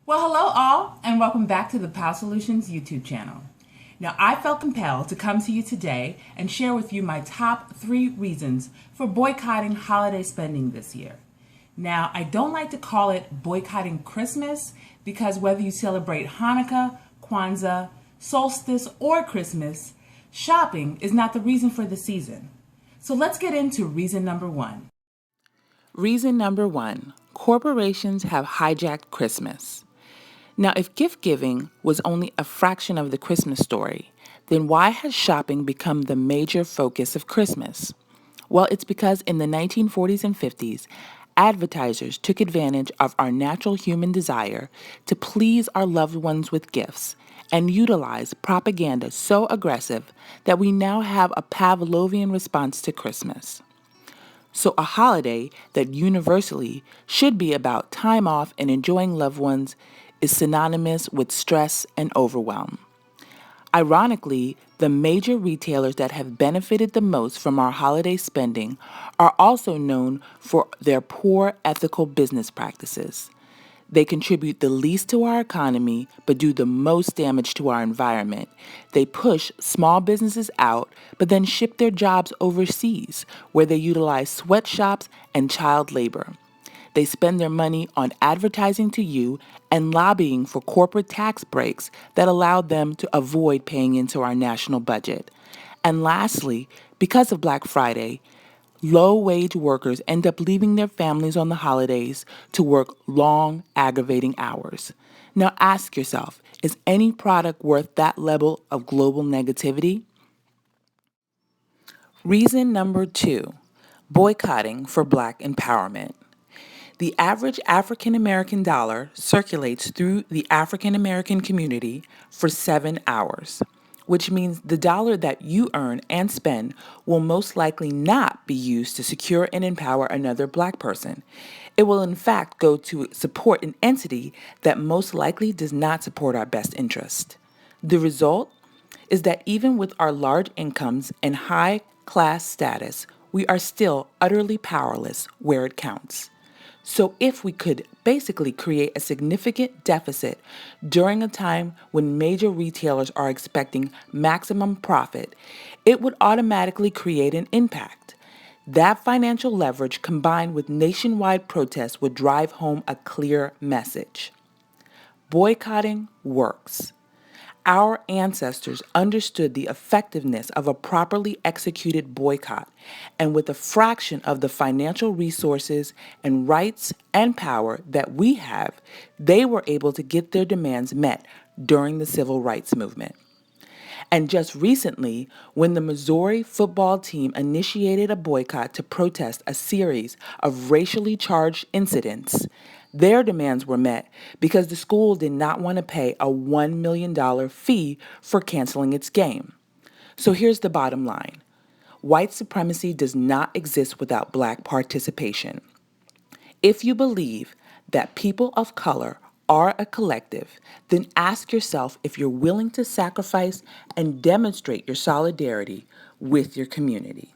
Well, hello all, and welcome back to the Pow Solutions YouTube channel. Now, I felt compelled to come to you today and share with you my top 3 reasons for boycotting holiday spending this year. Now, I don't like to call it boycotting Christmas because whether you celebrate Hanukkah, Kwanzaa, solstice, or Christmas, shopping is not the reason for the season. So let's get into reason number 1. Reason number 1, corporations have hijacked Christmas. Now, if gift giving was only a fraction of the Christmas story, then why has shopping become the major focus of Christmas? Well, it's because in the 1940s and 50s, advertisers took advantage of our natural human desire to please our loved ones with gifts and utilized propaganda so aggressive that we now have a Pavlovian response to Christmas. So, a holiday that universally should be about time off and enjoying loved ones is synonymous with stress and overwhelm. Ironically, the major retailers that have benefited the most from our holiday spending are also known for their poor ethical business practices. They contribute the least to our economy, but do the most damage to our environment. They push small businesses out, but then ship their jobs overseas, where they utilize sweatshops and child labor. They spend their money on advertising to you and lobbying for corporate tax breaks that allow them to avoid paying into our national budget. And lastly, because of Black Friday, low-wage workers end up leaving their families on the holidays to work long, aggravating hours. Now ask yourself, is any product worth that level of global negativity? Reason number 2, boycotting for Black empowerment. The average African American dollar circulates through the African American community for 7 hours, which means the dollar that you earn and spend will most likely not be used to secure and empower another Black person. It will in fact go to support an entity that most likely does not support our best interest. The result is that even with our large incomes and high class status, we are still utterly powerless where it counts. So if we could basically create a significant deficit during a time when major retailers are expecting maximum profit, it would automatically create an impact. That financial leverage combined with nationwide protests would drive home a clear message. Boycotting works. Our ancestors understood the effectiveness of a properly executed boycott, and with a fraction of the financial resources and rights and power that we have, they were able to get their demands met during the civil rights movement. And just recently, when the Missouri football team initiated a boycott to protest a series of racially charged incidents, their demands were met because the school did not want to pay a $1 million fee for canceling its game. So here's the bottom line. White supremacy does not exist without Black participation. If you believe that people of color are a collective, then ask yourself if you're willing to sacrifice and demonstrate your solidarity with your community.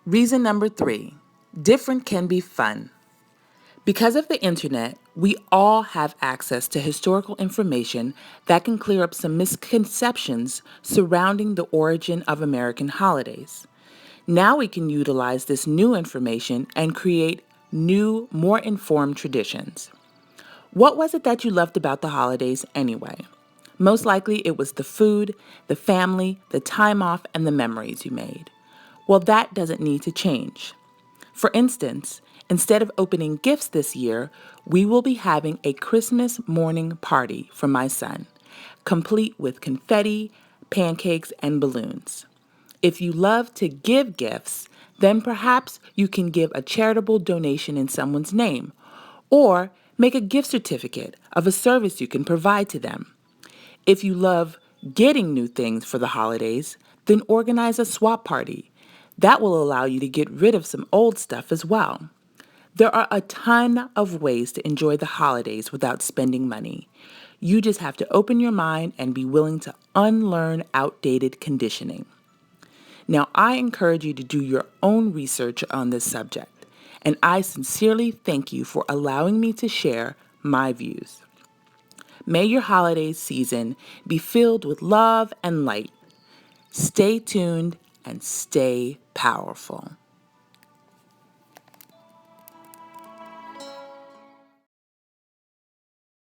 Reason number 3, different can be fun. Because of the internet, we all have access to historical information that can clear up some misconceptions surrounding the origin of American holidays. Now we can utilize this new information and create new, more informed traditions. What was it that you loved about the holidays anyway? Most likely it was the food, the family, the time off, and the memories you made. Well, that doesn't need to change. For instance, instead of opening gifts this year, we will be having a Christmas morning party for my son, complete with confetti, pancakes, and balloons. If you love to give gifts, then perhaps you can give a charitable donation in someone's name, or make a gift certificate of a service you can provide to them. If you love getting new things for the holidays, then organize a swap party. That will allow you to get rid of some old stuff as well. There are a ton of ways to enjoy the holidays without spending money. You just have to open your mind and be willing to unlearn outdated conditioning. Now, I encourage you to do your own research on this subject and I sincerely thank you for allowing me to share my views. May your holiday season be filled with love and light. Stay tuned and stay powerful.